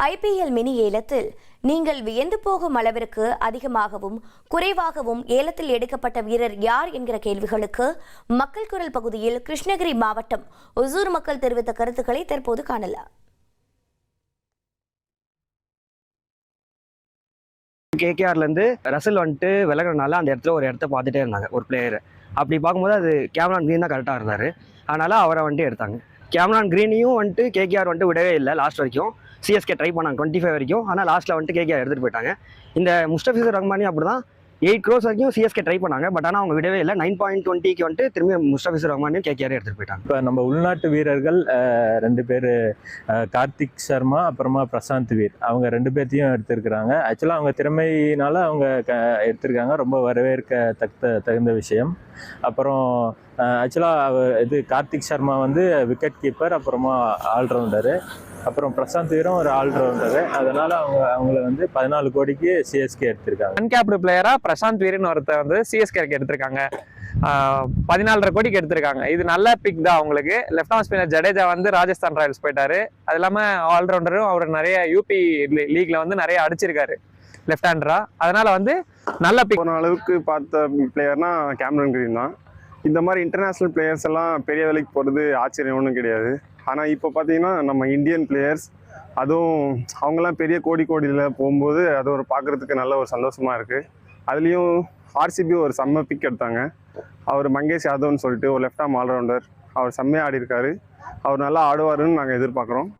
IPL mini ஏலத்தில் நீங்கள் வியந்து போகும் அளவிற்கு அதிகமாகவும் குறைவாகவும் ஏலத்தில் எடுக்கப்பட்ட வீரர் யார் என்கிற கேள்விகளுக்கு மக்கள் குரல் பகுதியில் கிருஷ்ணகிரி மாவட்டம் ஒசூர் மக்கள் தெரிவித்த கருத்துக்களை தற்போது காணலாம். கேகேஆர்ல இருந்து ரசல் வந்துட்டு விலகிறனால அந்த இடத்துல ஒரு இடத்த பார்த்துட்டே இருந்தாங்க ஒரு பிளேயர். அப்படி பார்க்கும்போது அது கேமரான் கிரீன் தான் கரெக்டாக இருந்தார். அதனால அவரை வந்துட்டு எடுத்தாங்க. கேமரான் கிரீனையும் வந்துட்டு கேகேஆர் வந்துட்டு விடவே இல்லை. லாஸ்ட் வரைக்கும் சிஎஸ்கே ட்ரை பண்ணாங்க 25 வரைக்கும். ஆனால் லாஸ்ட்டில் வந்துட்டு கேகேஆர் எடுத்துகிட்டு போயிட்டாங்க. இந்த முஸ்தபிசர் ரஹ்மானி அப்படி தான் 8 crores வரைக்கும் சிஎஸ்கே ட்ரை பண்ணாங்க. பட் ஆனால் அவங்க விடவே இல்லை. 9.20க்கு வந்துட்டு திரும்பி முஸ்தபிசர் ரஹ்மானியும் கேகேஆர் எடுத்துகிட்டு போயிட்டாங்க. இப்போ நம்ம உள்நாட்டு வீரர்கள் 2 பேர், கார்த்திக் சர்மா அப்புறமா பிரசாந்த் வீர், அவங்க 2 பேர்த்தையும் எடுத்திருக்கிறாங்க. ஆக்சுவலாக அவங்க திறமையினால அவங்க எடுத்திருக்காங்க. ரொம்ப தகுந்த விஷயம். அப்புறம் ஆக்சுவலாக கார்த்திக் சர்மா வந்து விக்கெட் கீப்பர், அப்புறமா ஆல்ரவுண்டரு. அப்புறம் பிரசாந்த் வீரும் ஒரு ஆல்ரவுண்டரு. அதனால அவங்கள வந்து 14 கோடிக்கு சிஎஸ்கே எடுத்திருக்காங்க. அன்கேப்டு பிளேயரா பிரசாந்த் வீரன் ஒருத்தர் வந்து சிஎஸ்கேக்கு எடுத்திருக்காங்க. 14.5 கோடிக்கு எடுத்திருக்காங்க. இது நல்ல பிக் தான் அவங்களுக்கு. லெஃப்ட் ஆர்ம் ஸ்பின்னர் ஜடேஜா வந்து ராஜஸ்தான் ராயல்ஸ் போயிட்டாரு. அது இல்லாமல் ஆல்ரவுண்டரும் அவர் நிறைய யூபி லீக்ல வந்து நிறைய அடிச்சிருக்காரு லெஃப்ட் ஹேண்டரா. அதனால வந்து நல்ல பிக். போன அளவுக்கு பார்த்த பிளேயர்னா கேமரன் கிரீன் தான். இந்த மாதிரி இன்டர்நேஷ்னல் பிளேயர்ஸ் எல்லாம் பெரிய வேலைக்கு போகிறது ஆச்சரியம் ஒன்றும் கிடையாது. ஆனால் இப்போ பார்த்தீங்கன்னா நம்ம இந்தியன் பிளேயர்ஸ், அதுவும் அவங்கெல்லாம் பெரிய கோடியில் போகும்போது அது ஒரு பார்க்குறதுக்கு நல்ல ஒரு சந்தோஷமாக இருக்குது. அதுலேயும் ஆர்சிபி ஒரு செம்ம பிக் எடுத்தாங்க. அவர் மங்கேஷ் யாதவ்னு சொல்லிட்டு ஒரு லெஃப்ட் ஆர்ம் ஆல்ரவுண்டர். அவர் செம்மையாக ஆடி இருக்காரு. அவர் நல்லா ஆடுவாருன்னு நாங்கள் எதிர்பார்க்குறோம்.